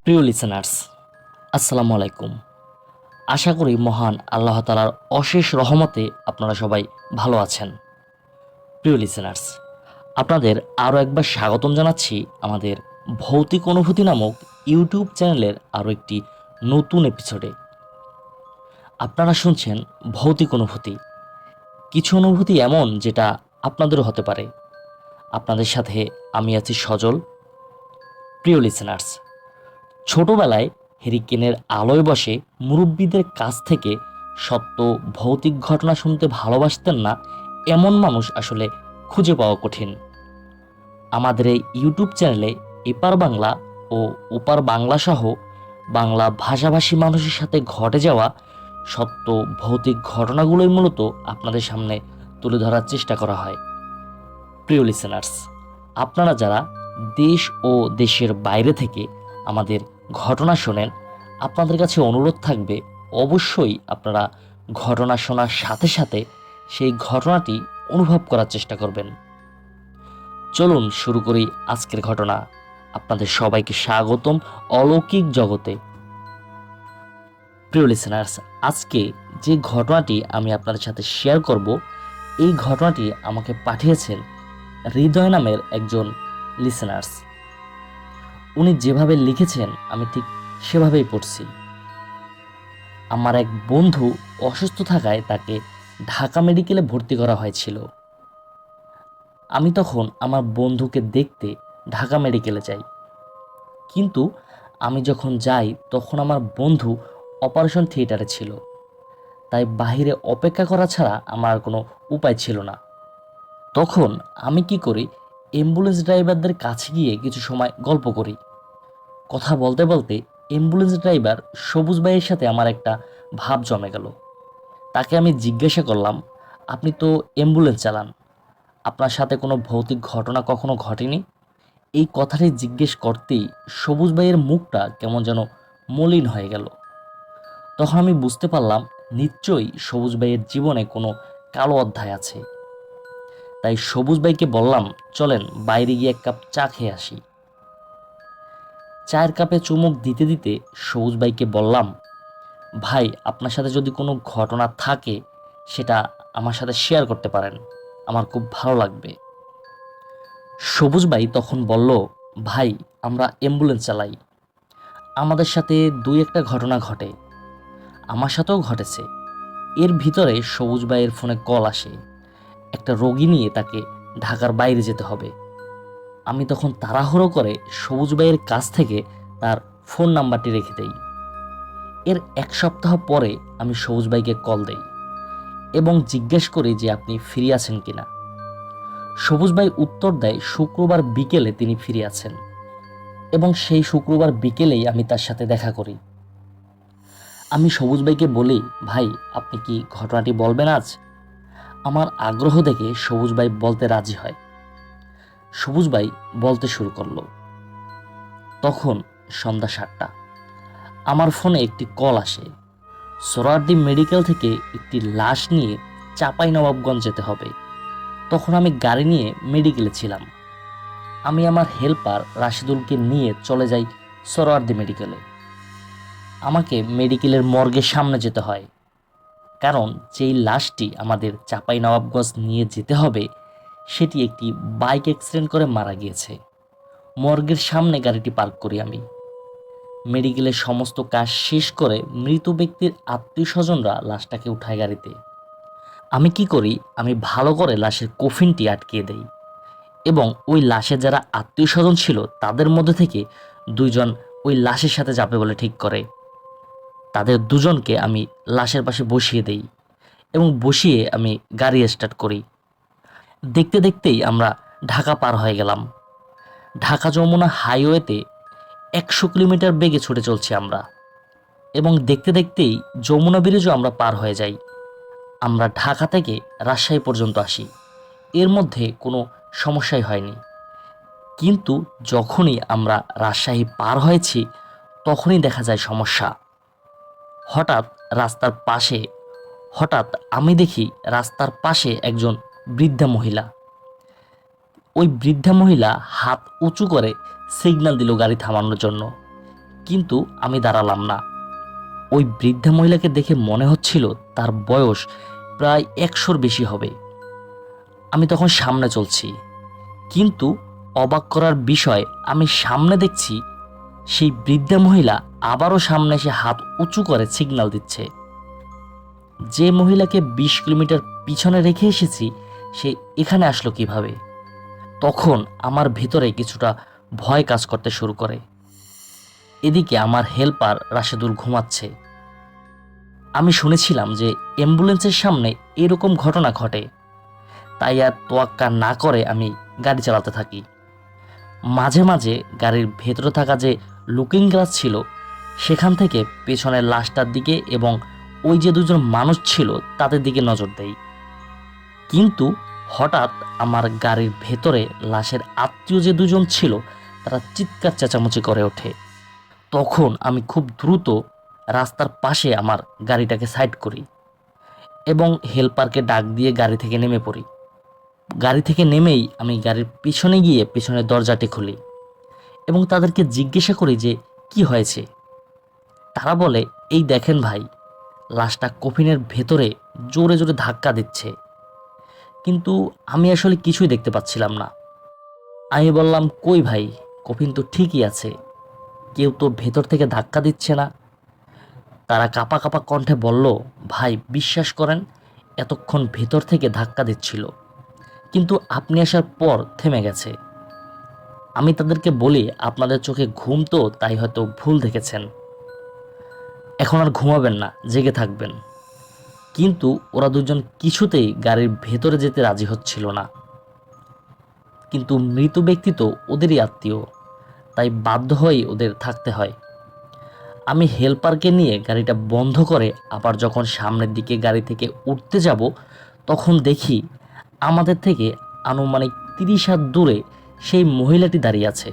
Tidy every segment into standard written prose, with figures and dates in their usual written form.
প্রিয় লিসেনার্স, আসসালামু আলাইকুম। আশা করি মহান আল্লাহ তাআলার অশেষ রহমতে আপনারা সবাই ভালো আছেন। প্রিয় লিসেনার্স, আপনাদের আরও একবার স্বাগতম জানাচ্ছি আমাদের ভৌতিক অনুভূতি নামক ইউটিউব চ্যানেলের আরও একটি নতুন এপিসোডে। আপনারা শুনছেন ভৌতিক অনুভূতি। কিছু অনুভূতি এমন যেটা আপনাদেরও হতে পারে। আপনাদের সাথে আমি আছি সজল। প্রিয় লিসেনার্স, ছোটবেলায় হেরিকেনের আলোয় বসে মুরব্বীদের কাছ থেকে সত্য ভৌতিক ঘটনা শুনতে ভালোবাসতেন না এমন মানুষ আসলে খুঁজে পাওয়া কঠিন। আমাদের এই ইউটিউব চ্যানেলে এপার বাংলা ও ওপার বাংলা সহ বাংলা ভাষাভাষী মানুষের সাথে ঘটে যাওয়া সত্য ভৌতিক ঘটনাগুলোই মূলত আপনাদের সামনে তুলে ধরার চেষ্টা করা হয়। প্রিয় লিসেনার্স, আপনারা যারা দেশ ও দেশের বাইরে থেকে আমাদের ঘটনা শোনেন, আপনাদের কাছে অনুরোধ থাকবে অবশ্যই আপনারা ঘটনা শোনার সাথে সাথে সেই ঘটনাটি অনুভব করার চেষ্টা করবেন। চলুন শুরু করি আজকের ঘটনা। আপনাদের সবাইকে স্বাগতম অলৌকিক জগতে। প্রিয় লিসেনার্স, আজকে যে ঘটনাটি আমি আপনাদের সাথে শেয়ার করব, এই ঘটনাটি আমাকে পাঠিয়েছেন হৃদয় নামের একজন লিসেনার্স। উনি যেভাবে লিখেছেন আমি ঠিক সেভাবেই পড়ছি। আমার এক বন্ধু অসুস্থ থাকায় তাকে ঢাকা মেডিকেলে ভর্তি করা হয়েছিল। আমি তখন আমার বন্ধুকে দেখতে ঢাকা মেডিকেলে যাই, কিন্তু আমি যখন যাই তখন আমার বন্ধু অপারেশন থিয়েটারে ছিল। তাই বাইরে অপেক্ষা করা ছাড়া আমার আর কোনো উপায় ছিল না। তখন আমি কি করি, অ্যাম্বুলেন্স ড্রাইভারদের কাছে গিয়ে কিছু সময় গল্প করি। কথা বলতে বলতে অ্যাম্বুলেন্স ড্রাইভার সবুজ ভাইয়ের সাথে আমার একটা ভাব জমে গেল। তাকে আমি জিজ্ঞাসা করলাম, আপনি তো অ্যাম্বুলেন্স চালান, আপনার সাথে কোনো ভৌতিক ঘটনা কখনো ঘটেনি? এই কথাটি জিজ্ঞেস করতেই সবুজ ভাইয়ের মুখটা কেমন যেন মলিন হয়ে গেল। তখন আমি বুঝতে পারলাম নিশ্চয়ই সবুজ ভাইয়ের জীবনে কোনো কালো অধ্যায় আছে। তাই সবুজ ভাইকে বললাম, চলেন বাইরে গিয়ে এক কাপ চা খেয়ে আসি। চায়ের কাপে চুমুক দিতে দিতে সবুজ ভাইকে বললাম, ভাই, আপনার সাথে যদি কোনো ঘটনা থাকে সেটা আমার সাথে শেয়ার করতে পারেন, আমার খুব ভালো লাগবে। সবুজ ভাই তখন বলল, ভাই, আমরা অ্যাম্বুলেন্স চালাই, আমাদের সাথে দুই একটা ঘটনা ঘটে। আমার সাথেও ঘটেছে। এর ভিতরে সবুজ ভাইয়ের ফোনে কল আসে, একটা রোগী নিয়ে তাকে ঢাকার বাইরে যেতে হবে। আমি তখন তাড়াহুড়ো করে সবুজ ভাইয়ের কাছ থেকে তার ফোন নাম্বারটি রেখে দেই। এর এক সপ্তাহ পরে আমি সবুজ ভাইকে কল দেই এবং জিজ্ঞেস করি যে আপনি ফ্রি আছেন কিনা। সবুজ ভাই উত্তর দেয় শুক্রবার বিকেলে তিনি ফিরে আছেন, এবং সেই শুক্রবার বিকেলেই আমি তার সাথে দেখা করি। আমি সবুজ ভাইকে বলি, ভাই, আপনি কি ঘটনাটি বলবেন আজ? আমার আগ্রহ দেখে সবুজ ভাই বলতে রাজি হয়। সবুজ ভাই বলতে শুরু করলো। তখন সন্ধ্যা 7টা। আমার ফোনে একটি কল আসে, সোহরাওয়ার্দী মেডিকেল থেকে একটি লাশ নিয়ে চাঁপাইনবাবগঞ্জ যেতে হবে। তখন আমি গাড়ি নিয়ে মেডিকেলে ছিলাম। আমি আমার হেল্পার রাশিদুলকে নিয়ে চলে যাই সোহরাওয়ার্দী মেডিকেলে। আমাকে মেডিকেলের মর্গের সামনে যেতে হয়, কারণ যেই লাশটি আমাদের চাঁপাইনবাবগঞ্জ নিয়ে যেতে হবে সেটি একটি বাইক অ্যাক্সিডেন্ট করে মারা গিয়েছে। মর্গের সামনে গাড়িটি পার্ক করি আমি। মেডিকেলের সমস্ত কাজ শেষ করে মৃত ব্যক্তির আত্মীয় স্বজনরা লাশটাকে উঠায় গাড়িতে। আমি কি করি, আমি ভালো করে লাশের কফিনটি আটকিয়ে দেই, এবং ওই লাশের যারা আত্মীয় স্বজন ছিল তাদের মধ্যে থেকে দুইজন ওই লাশের সাথে যাবে বলে ঠিক করে। তাদের দুজনকে আমি লাশের পাশে বসিয়ে দেই এবং বসিয়ে আমি গাড়ি স্টার্ট করি। দেখতে দেখতেই আমরা ঢাকা পার হয়ে গেলাম। ঢাকা যমুনা হাইওয়েতে 100 কিলোমিটার বেগে ছুটে চলছি আমরা, এবং দেখতে দেখতেই যমুনা ব্রিজও আমরা পার হয়ে যাই। আমরা ঢাকা থেকে রাজশাহী পর্যন্ত আসি, এর মধ্যে কোনো সমস্যাই হয়নি। কিন্তু যখনই আমরা রাজশাহী পার হয়েছি তখনই দেখা যায় সমস্যা। হঠাৎ রাস্তার পাশে হঠাৎ আমি দেখি রাস্তার পাশে একজন বৃদ্ধা মহিলা। ওই বৃদ্ধা মহিলা হাত উঁচু করে সিগন্যাল দিল গাড়ি থামানোর জন্য, কিন্তু আমি দাঁড়ালাম না। ওই বৃদ্ধা মহিলাকে দেখে মনে হচ্ছিল তার বয়স প্রায় 100-র বেশি হবে। আমি তখন সামনে চলছি, কিন্তু অবাক করার বিষয়, আমি সামনে দেখছি সেই বৃদ্ধা মহিলা আবারও সামনে এসে হাত উঁচু করে সিগন্যাল দিচ্ছে। যে মহিলাকে 20 কিলোমিটার পিছনে রেখে এসেছি সে এখানে আসলো কিভাবে? তখন আমার ভেতরে কিছুটা ভয় কাজ করতে শুরু করে। এদিকে আমার হেল্পার রাশেদুল ঘুমাচ্ছে। আমি শুনেছিলাম যে অ্যাম্বুলেন্সের সামনে এরকম ঘটনা ঘটে, তাই আর তোয়াক্কা না করে আমি গাড়ি চালাতে থাকি। মাঝে মাঝে গাড়ির ভেতরে থাকা যে লুকিং গ্লাস ছিল সেখান থেকে পেছনের লাশটার দিকে এবং ওই যে দুজন মানুষ ছিল তাদের দিকে নজর দেই। কিন্তু হঠাৎ আমার গাড়ির ভেতরে লাশের আত্মীয় যে দুজন ছিল তারা চিৎকার চেঁচামেচি করে ওঠে। তখন আমি খুব দ্রুত রাস্তার পাশে আমার গাড়িটাকে সাইড করি এবং হেল্পারকে ডাক দিয়ে গাড়ি থেকে নেমে পড়ি। গাড়ি থেকে নেমেই আমি গাড়ির পিছনে গিয়ে পিছনের দরজাটি খুলি এবং তাদেরকে জিজ্ঞাসা করি যে কি হয়েছে। তারা বলে, এই দেখেন ভাই, লাশটা কফিনের ভেতরে জোরে জোরে ধাক্কা দিচ্ছে। কিন্তু আমি আসলে কিছুই দেখতে পাচ্ছিলাম না। আমি বললাম, কই ভাই, কফিন তো ঠিকই আছে, কেউ তো ভেতর থেকে ধাক্কা দিচ্ছে না। তারা কাঁপা কাঁপা কণ্ঠে বলল, ভাই বিশ্বাস করেন, এতক্ষণ ভেতর থেকে ধাক্কা দিচ্ছিল, কিন্তু আপনি আসার পর থেমে গেছে। আমি তাদেরকে বলি, আপনাদের চোখে ঘুম তো, তাই হয়তো ভুল দেখেছেন, এখন আর ঘুমাবেন না, জেগে থাকবেন। কিন্তু ওরা দুজন কিছুতেই গাড়ির ভেতরে যেতে রাজি হচ্ছিল না। কিন্তু মৃত ব্যক্তি তো ওদেরই আত্মীয়, তাই বাধ্য হয়েই ওদের থাকতে হয়। আমি হেল্পারকে নিয়ে গাড়িটা বন্ধ করে আবার যখন সামনের দিকে গাড়ি থেকে উঠতে যাব তখন দেখি আমাদের থেকে আনুমানিক 30 হাত দূরে সেই মহিলাটি দাঁড়িয়ে আছে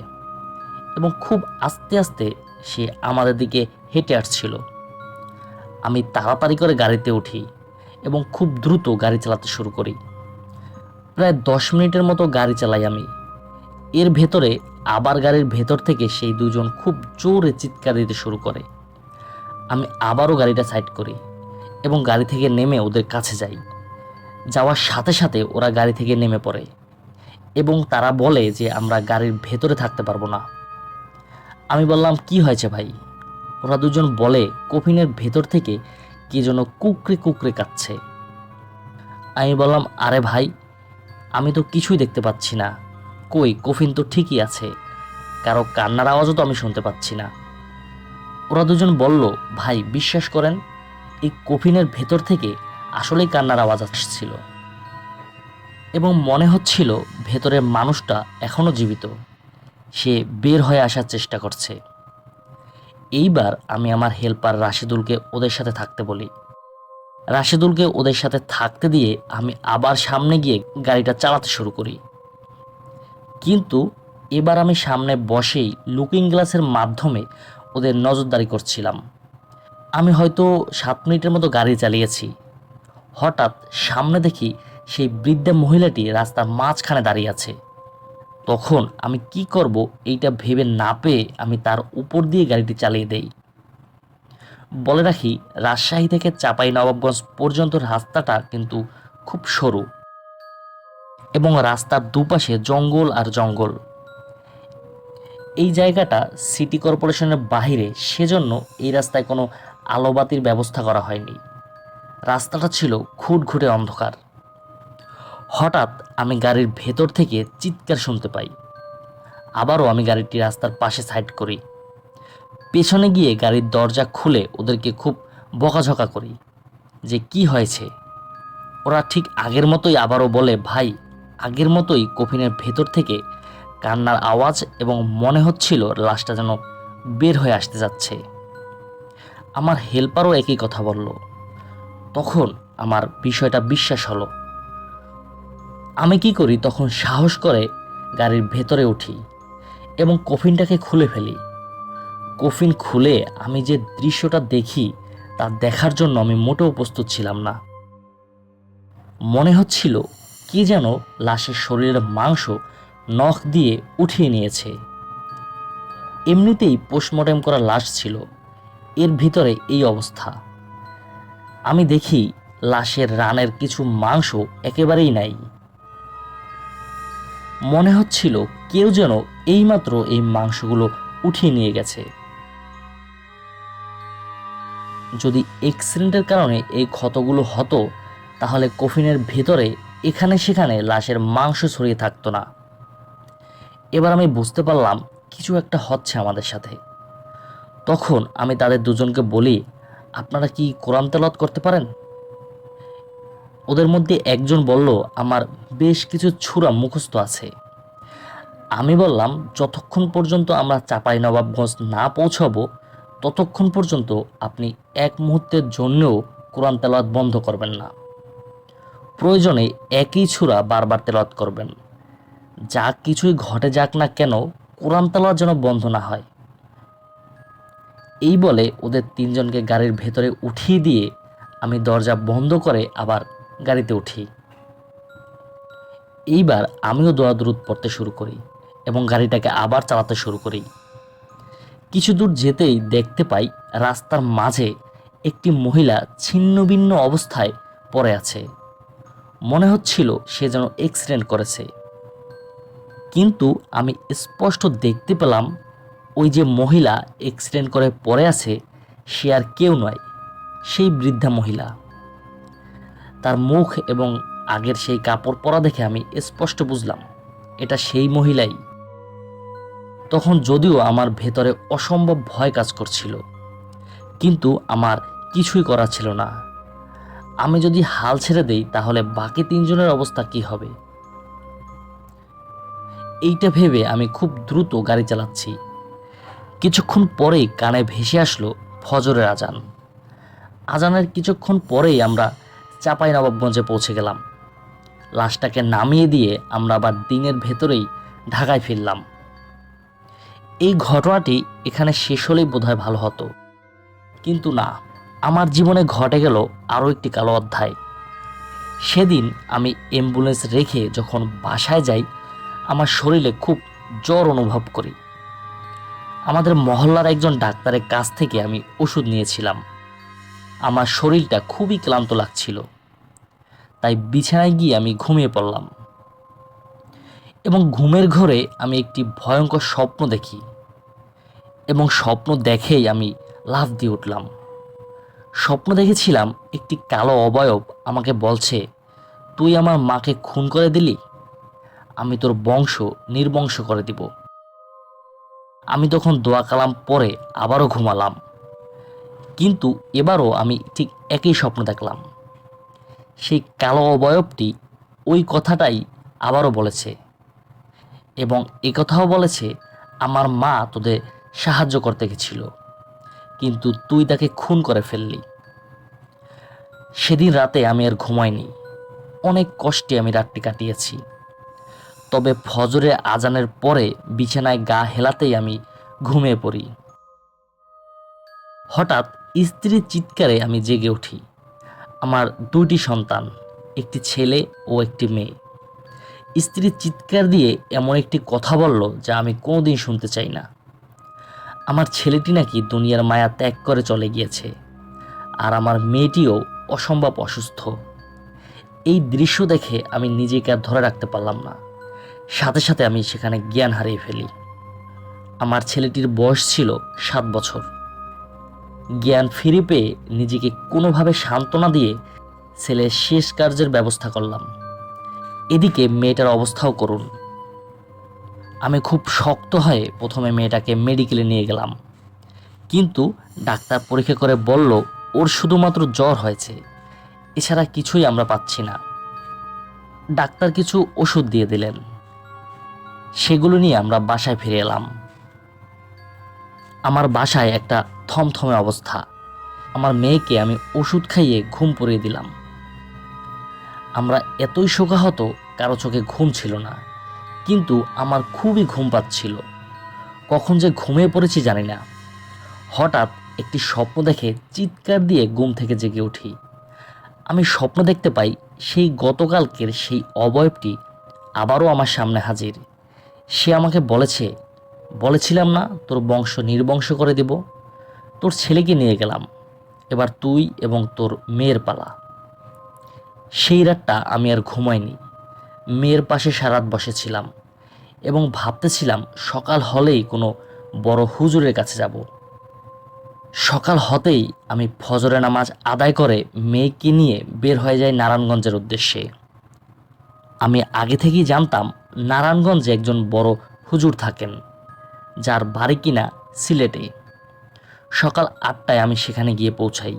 এবং খুব আস্তে আস্তে সে আমাদের দিকে হেঁটে আসছিল। আমি তাড়াতাড়ি করে গাড়িতে উঠি এবং খুব দ্রুত গাড়ি চালাতে শুরু করি। প্রায় 10 মিনিটের মতো গাড়ি চালাই আমি। এর ভেতরে আবার গাড়ির ভেতর থেকে সেই দুজন খুব জোরে চিৎকার দিতে শুরু করে। আমি আবারও গাড়িটা সাইড করি এবং গাড়ি থেকে নেমে ওদের কাছে যাই। যাওয়ার সাথে সাথে ওরা গাড়ি থেকে নেমে পড়ে এবং তারা বলে যে আমরা গাড়ির ভেতরে থাকতে পারবো না। আমি বললাম, কি হয়েছে ভাই? ওরা দুজন বলে, কফিনের ভেতর থেকে কে যেন কুকরে কুকরে কাঁদছে। আমি বললাম, আরে ভাই, আমি তো কিছুই দেখতে পাচ্ছি না, কই কফিন তো ঠিকই আছে, কারো কান্নার আওয়াজও তো আমি শুনতে পাচ্ছি না। ওরা দুজন বলল, ভাই বিশ্বাস করেন, এই কফিনের ভেতর থেকে আসলেই কান্নার আওয়াজ আসছিল এবং মনে হচ্ছিল ভেতরের মানুষটা এখনো জীবিত, সে বের হয়ে আসার চেষ্টা করছে। এইবার আমি আমার হেল্পার রাশেদুলকে ওদের সাথে থাকতে বলি। রাশেদুলকে ওদের সাথে থাকতে দিয়ে আমি আবার সামনে গিয়ে গাড়িটা চালাতে শুরু করি। কিন্তু এবার আমি সামনে বসেই লুকিং গ্লাসের মাধ্যমে ওদের নজরদারি করছিলাম। আমি হয়তো 7 মিনিটের মতো গাড়ি চালিয়েছি। হঠাৎ সামনে দেখি সেই বৃদ্ধা মহিলাটি রাস্তার মাঝখানে দাঁড়িয়ে আছে। তখন আমি কি করব এইটা ভেবে না পেয়ে আমি তার উপর দিয়ে গাড়িটি চালিয়ে দেই। বলে রাখি, রাজশাহী থেকে চাঁপাইনবাবগঞ্জ পর্যন্ত রাস্তাটা কিন্তু খুব সরু এবং রাস্তার দুপাশে জঙ্গল আর জঙ্গল। এই জায়গাটা সিটি কর্পোরেশনের বাইরে, সেজন্য এই রাস্তায় কোনো আলোবাতির ব্যবস্থা করা হয়নি। রাস্তাটা ছিল খুঁটখুঁটে অন্ধকার। হঠাৎ আমি গাড়ির ভেতর থেকে চিৎকার শুনতে পাই। আবারও আমি গাড়িটি রাস্তার পাশে সাইড করি। পেছনে গিয়ে গাড়ির দরজা খুলে ওদেরকে খুব বকাঝকা করি যে কি হয়েছে। ওরা ঠিক আগের মতোই আবারও বলে, ভাই আগের মতোই কফিনের ভেতর থেকে কান্নার আওয়াজ এবং মনে হচ্ছিল লাশটা যেন বের হয়ে আসতে যাচ্ছে। আমার হেল্পারও একই কথা বলল। তখন আমার বিষয়টা বিশ্বাস হলো। আমি কি করি, তখন সাহস করে গাড়ির ভেতরে উঠি এবং কফিনটাকে খুলে ফেলি। কফিন খুলে আমি যে দৃশ্যটা দেখি তা দেখার জন্য আমি মোটেও প্রস্তুত ছিলাম না। মনে হচ্ছিল কি যেন লাশের শরীরের মাংস নখ দিয়ে উঠিয়ে নিয়েছে। এমনিতেই পোস্টমর্টেম করা লাশ ছিল, এর ভিতরে এই অবস্থা। আমি দেখি লাশের রানের কিছু মাংস একেবারেই নাই। মনে হচ্ছিল কেউ যেন এইমাত্র এই মাংসগুলো উঠিয়ে নিয়ে গেছে। যদি অ্যাক্সিডেন্টের কারণে এই ক্ষতগুলো হতো তাহলে কফিনের ভেতরে এখানে সেখানে লাশের মাংস ছড়িয়ে থাকতো না। এবার আমি বুঝতে পারলাম কিছু একটা হচ্ছে আমাদের সাথে। তখন আমি তাদের দুজনকে বলি, আপনারা কি কোরআন তেলাওয়াত করতে পারেন? ওদের মধ্যে একজন বলল, আমার বেশ কিছু সূরা মুখস্থ আছে। আমি বললাম, যতক্ষণ পর্যন্ত আমরা চাঁপাইনবাবগঞ্জ না পৌঁছাবো ততক্ষণ পর্যন্ত আপনি এক মুহূর্তের জন্যও কোরআন তেলাওয়াত বন্ধ করবেন না। প্রয়োজনে একই সূরা বারবার তেলাওয়াত করবেন। যা কিছুই ঘটে যাক না কেন, কোরআন তেলাওয়াত যেন বন্ধ না হয়। এই বলে ওদের তিনজনকে গাড়ির ভেতরে উঠিয়ে দিয়ে আমি দরজা বন্ধ করে আবার গাড়িতে উঠি। এইবার আমিও দোয়া দুরূদ পড়তে শুরু করি এবং গাড়িটাকে আবার চালাতে শুরু করি। কিছু দূর যেতেই দেখতে পাই রাস্তার মাঝে একটি মহিলা ছিন্নভিন্ন অবস্থায় পড়ে আছে। মনে হচ্ছিল সে যেন অ্যাক্সিডেন্ট করেছে। কিন্তু আমি স্পষ্ট দেখতে পেলাম ওই যে মহিলা অ্যাক্সিডেন্ট করে পড়ে আছে সে আর কেউ নয়, সেই বৃদ্ধা মহিলা। তার মুখ এবং আগের সেই কাপড় পরা দেখে আমি স্পষ্ট বুঝলাম এটা সেই মহিলাই। তখন যদিও আমার ভেতরে অসম্ভব ভয় কাজ করছিল, কিন্তু আমার কিছুই করা ছিল না। আমি যদি হাল ছেড়ে দেই তাহলে বাকি তিনজনের অবস্থা কি হবে? এইটা ভেবে আমি খুব দ্রুত গাড়ি চালাচ্ছি। কিছুক্ষণ পরেই কানে ভেসে আসলো ফজরের আজান। আজানের কিছুক্ষণ পরেই আমরা চাঁপাইনবাবগঞ্জে পৌঁছে গেলাম। লাশটাকে নামিয়ে দিয়ে আমরা আবার দিনের ভেতরেই ঢাকায় ফিরলাম। এই ঘটনাটি এখানে শেষ হলেই বোধহয় ভালো হতো, কিন্তু না, আমার জীবনে ঘটে গেল আরও একটি কালো অধ্যায়। সেদিন আমি অ্যাম্বুলেন্স রেখে যখন বাসায় যাই আমার শরীরে খুব জ্বর অনুভব করি। আমাদের মহল্লার একজন ডাক্তারের কাছ থেকে আমি ওষুধ নিয়েছিলাম। আমার শরীরটা খুবই ক্লান্ত লাগছিল, তাই বিছানায় গিয়ে আমি ঘুমিয়ে পড়লাম এবং ঘুমের ঘোরে আমি একটি ভয়ঙ্কর স্বপ্ন দেখি এবং স্বপ্ন দেখেই আমি লাফ দিয়ে উঠলাম। স্বপ্ন দেখেছিলাম একটি কালো অবয়ব আমাকে বলছে, তুই আমার মাকে খুন করে দিলি, আমি তোর বংশ নির্বংশ করে দিব। আমি তখন দোয়া কালাম পরে আবারও ঘুমালাম, কিন্তু এবারও আমি ঠিক একই স্বপ্ন দেখলাম। সেই কালো অবয়বটি ওই কথাটাই আবারও বলেছে এবং এ কথাও বলেছে, আমার মা তোদের সাহায্য করতে গেছিল, কিন্তু তুই তাকে খুন করে ফেললি। সেদিন রাতে আমি আর ঘুমাইনি। অনেক কষ্টে আমি রাতটি কাটিয়েছি। তবে ফজরে আজানের পরে বিছানায় গা হেলাতেই আমি ঘুমিয়ে পড়ি। হঠাৎ স্ত্রীর চিৎকারে আমি জেগে উঠি। আমার দুইটি সন্তান, একটি ছেলে ও একটি মেয়ে। স্ত্রী চিৎকার দিয়ে এমন একটি কথা বলল যা আমি কোনোদিন শুনতে চাই না। আমার ছেলেটি নাকি দুনিয়ার মায়া ত্যাগ করে চলে গিয়েছে, আর আমার মেয়েটিও অসম্ভব অসুস্থ। এই দৃশ্য দেখে আমি নিজেকে আর ধরে রাখতে পারলাম না। সাথে সাথে আমি সেখানে জ্ঞান হারিয়ে ফেলি। আমার ছেলেটির বয়স ছিল 7 বছর। জ্ঞান ফিরে পেয়ে নিজেকে কোনোভাবে সান্ত্বনা দিয়ে ছেলের শেষ কার্যের ব্যবস্থা করলাম। এদিকে মেয়েটার অবস্থাও করুন। আমি খুব শক্ত হয়ে প্রথমে মেয়েটাকে মেডিকেলে নিয়ে গেলাম, কিন্তু ডাক্তার পরীক্ষা করে বলল ওর শুধুমাত্র জ্বর হয়েছে, এছাড়া কিছুই আমরা পাচ্ছি না। ডাক্তার কিছু ওষুধ দিয়ে দিলেন, সেগুলো নিয়ে আমরা বাসায় ফিরে এলাম। আমার বাসায় একটা থমথমে অবস্থা। আমার মেয়েকে আমি ওষুধ খাইয়ে ঘুম পড়িয়ে দিলাম। আমরা এতই শোকাহত, কারো চোখে ঘুম ছিল না, কিন্তু আমার খুবই ঘুম পাচ্ছিল। কখন যে ঘুমিয়ে পড়েছি জানি না। হঠাৎ একটি স্বপ্ন দেখে চিৎকার দিয়ে ঘুম থেকে জেগে উঠি। আমি স্বপ্ন দেখতে পাই সেই গতকালকের সেই অবয়বটি আবারও আমার সামনে হাজির। সে আমাকে বলেছে, বলেছিলাম না তোর বংশ নির্বংশ করে দেব। তোর ছেলেকে নিয়ে গেলাম, এবার তুই এবং তোর মেয়ের পালা। সেই রাতটা আমি আর ঘুমাইনি। মেয়ের পাশে সারাত বসেছিলাম এবং ভাবতেছিলাম সকাল হলেই কোনো বড় হুজুরের কাছে যাব। সকাল হতেই আমি ফজরের নামাজ আদায় করে মেয়েকে নিয়ে বের হয়ে যাই নারায়ণগঞ্জের উদ্দেশ্যে। আমি আগে থেকেই জানতাম নারায়ণগঞ্জে একজন বড় হুজুর থাকেন, যার বাড়ি কিনা সিলেটে। সকাল 8টায় আমি সেখানে গিয়ে পৌঁছাই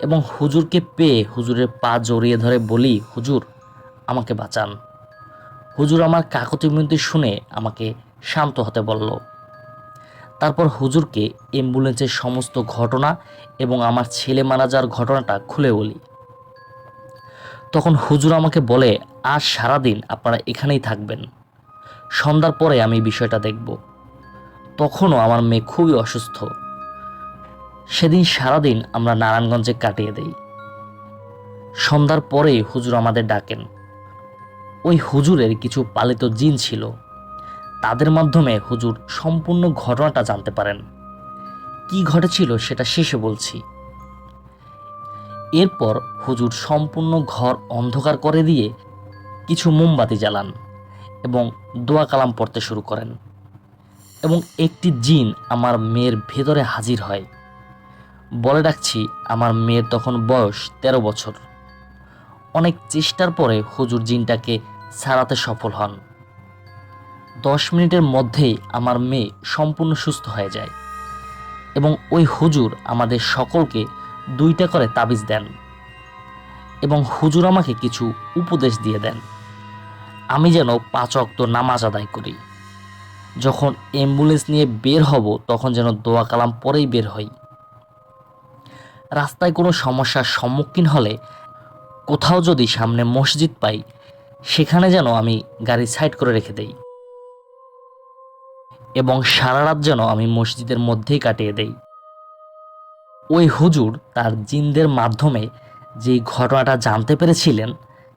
এবং হুজুরকে পেয়ে হুজুরের পা জড়িয়ে ধরে বলি, হুজুর আমাকে বাঁচান। হুজুর আমার কাকুতি মিনতি শুনে আমাকে শান্ত হতে বলল। তারপর হুজুরকে অ্যাম্বুলেন্সের সমস্ত ঘটনা এবং আমার ছেলে মারা যাওয়ার ঘটনাটা খুলে বলি। তখন হুজুর আমাকে বলে, আজ সারাদিন আপনারা এখানেই থাকবেন, সন্ধ্যার পরে আমি বিষয়টা দেখব। তখনও আমার মেয়ে খুবই অসুস্থ। সেদিন সারাদিন আমরা নারায়ণগঞ্জে কাটিয়ে দেই। সন্ধ্যার পরেই হুজুর আমাদের ডাকেন। ওই হুজুরের কিছু পালিত জিন ছিল, তাদের মাধ্যমে হুজুর সম্পূর্ণ ঘটনাটা জানতে পারেন। কি ঘটেছিল সেটা শেষে বলছি। এরপর হুজুর সম্পূর্ণ ঘর অন্ধকার করে দিয়ে কিছু মোমবাতি জ্বালান এবং দোয়া কালাম পড়তে শুরু করেন এবং একটি জিন আমার মেয়ের ভেতরে হাজির হয়। বলে রাখছি, আমার মেয়ের তখন বয়স 13 বছর। অনেক চেষ্টার পরে হুজুর জিনটাকে ছাড়াতে সফল হন। 10 মিনিটের মধ্যেই আমার মেয়ে সম্পূর্ণ সুস্থ হয়ে যায় এবং ওই হুজুর আমাদের সকলকে 2টা করে তাবিজ দেন এবং হুজুর আমাকে কিছু উপদেশ দিয়ে দেন। আমি যেন 5 ওয়াক্ত নামাজ আদায় করি। যখন অ্যাম্বুলেন্স নিয়ে বের হব তখন যেন দোয়া কালাম পরেই বের হই। রাস্তায় কোনো সমস্যার সম্মুখীন হলে, কোথাও যদি সামনে মসজিদ পাই, সেখানে যেন আমি গাড়ি সাইড করে রেখে দেই এবং সারা রাত যেন আমি মসজিদের মধ্যেই কাটিয়ে দেই। ওই হুজুর তার জিনদের মাধ্যমে যে ঘটনাটা জানতে পেরেছিলেন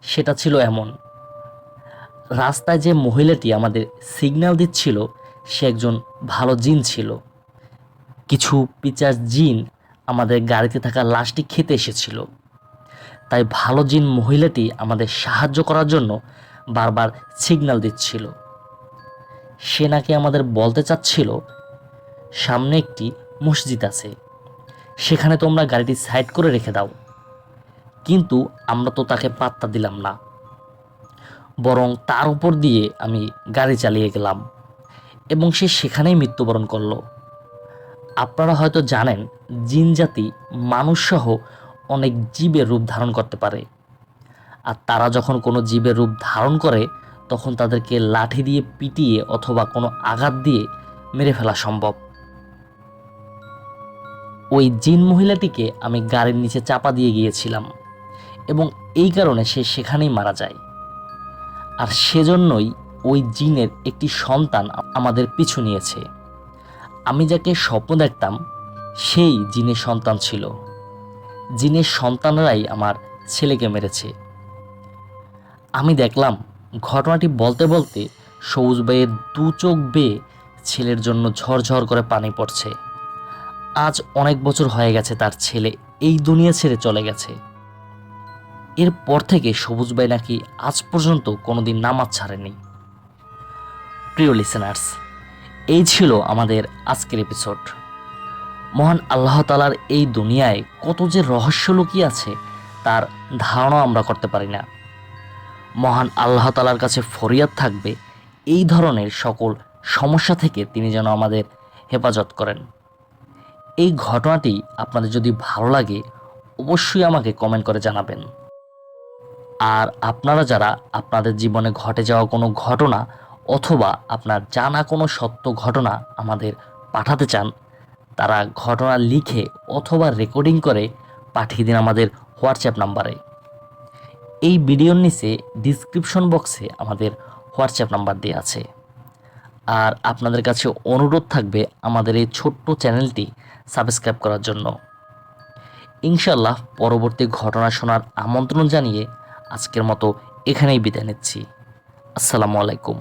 সেটা ছিল এমন। রাস্তায় যে মহিলাটি আমাদের সিগন্যাল দিচ্ছিল সে একজন ভালো জিন ছিল। কিছু পিচাস জিন আমাদের গাড়িতে থাকা লাশটি খেতে এসেছিল, তাই ভালো জিন মহিলাটি আমাদের সাহায্য করার জন্য বারবার সিগন্যাল দিচ্ছিল। সে নাকি আমাদের বলতে চাচ্ছিল সামনে একটি মসজিদ আছে, সেখানে তোমরা গাড়িটি সাইড করে রেখে দাও। কিন্তু আমরা তো তাকে পাত্তা দিলাম না, বরং তার উপর দিয়ে আমি গাড়ি চালিয়ে গেলাম এবং সে সেখানেই মৃত্যুবরণ করল। আপনারা হয়তো জানেন জিন জাতি মানুষসহ অনেক জীবের রূপ ধারণ করতে পারে, আর তারা যখন কোনো জীবের রূপ ধারণ করে তখন তাদেরকে লাঠি দিয়ে পিটিয়ে অথবা কোনো আঘাত দিয়ে মেরে ফেলা সম্ভব। ওই জিন মহিলাটিকে আমি গাড়ির নিচে চাপা দিয়ে গিয়েছিলাম এবং এই কারণে সে সেখানেই মারা যায়। আর সেজন্যই ওই জিনের একটি সন্তান আমাদের পিছু নিয়েছে। আমি যাকে স্বপ্ন দেখতাম সেই জিনের সন্তান ছিল। জিনের সন্তানরাই আমার ছেলেকে মেরেছে। আমি দেখলাম ঘটনাটি বলতে বলতে সবুজ ভাইয়ের 2 চোখ বেয়ে ছেলের জন্য ঝরঝর করে পানি পড়ছে। আজ অনেক বছর হয়ে গেছে তার ছেলে এই দুনিয়া ছেড়ে চলে গেছে। এরপর থেকে সবুজ ভাই নাকি আজ পর্যন্ত কোনোদিন নামাজ ছাড়েনি। প্রিয় লিসেনার্স, এই ছিল আমাদের আজকের এপিসোড। মহান আল্লাহ তাআলার এই দুনিয়ায় কত যে রহস্য লুকিয়ে আছে তার ধারণা আমরা করতে পারি না। মহান আল্লাহ তাআলার কাছে ফরিয়াদ থাকবে এই ধরনের সকল সমস্যা থেকে তিনি যেন আমাদের হেফাজত করেন। এই ঘটনাটি আপনাদের যদি ভালো লাগে অবশ্যই আমাকে কমেন্ট করে জানাবেন। আর আপনারা যারা আপনাদের জীবনে ঘটে যাওয়া কোনো ঘটনা অথবা আপনার জানা কোনো সত্য ঘটনা আমাদের পাঠাতে চান, তারা ঘটনা লিখে অথবা রেকর্ডিং করে পাঠিয়ে দিন আমাদের হোয়াটসঅ্যাপ নাম্বারে। এই ভিডিওর নিচে ডিসক্রিপশন বক্সে আমাদের হোয়াটসঅ্যাপ নাম্বার দেওয়া আছে। আর আপনাদের কাছে অনুরোধ থাকবে আমাদের এই ছোট্ট চ্যানেলটি সাবস্ক্রাইব করার জন্য। ইনশাল্লাহ পরবর্তী ঘটনা শোনার আমন্ত্রণ জানিয়ে আজকের মতো এখানেই বিদায় নিচ্ছি। আসসালামু আলাইকুম।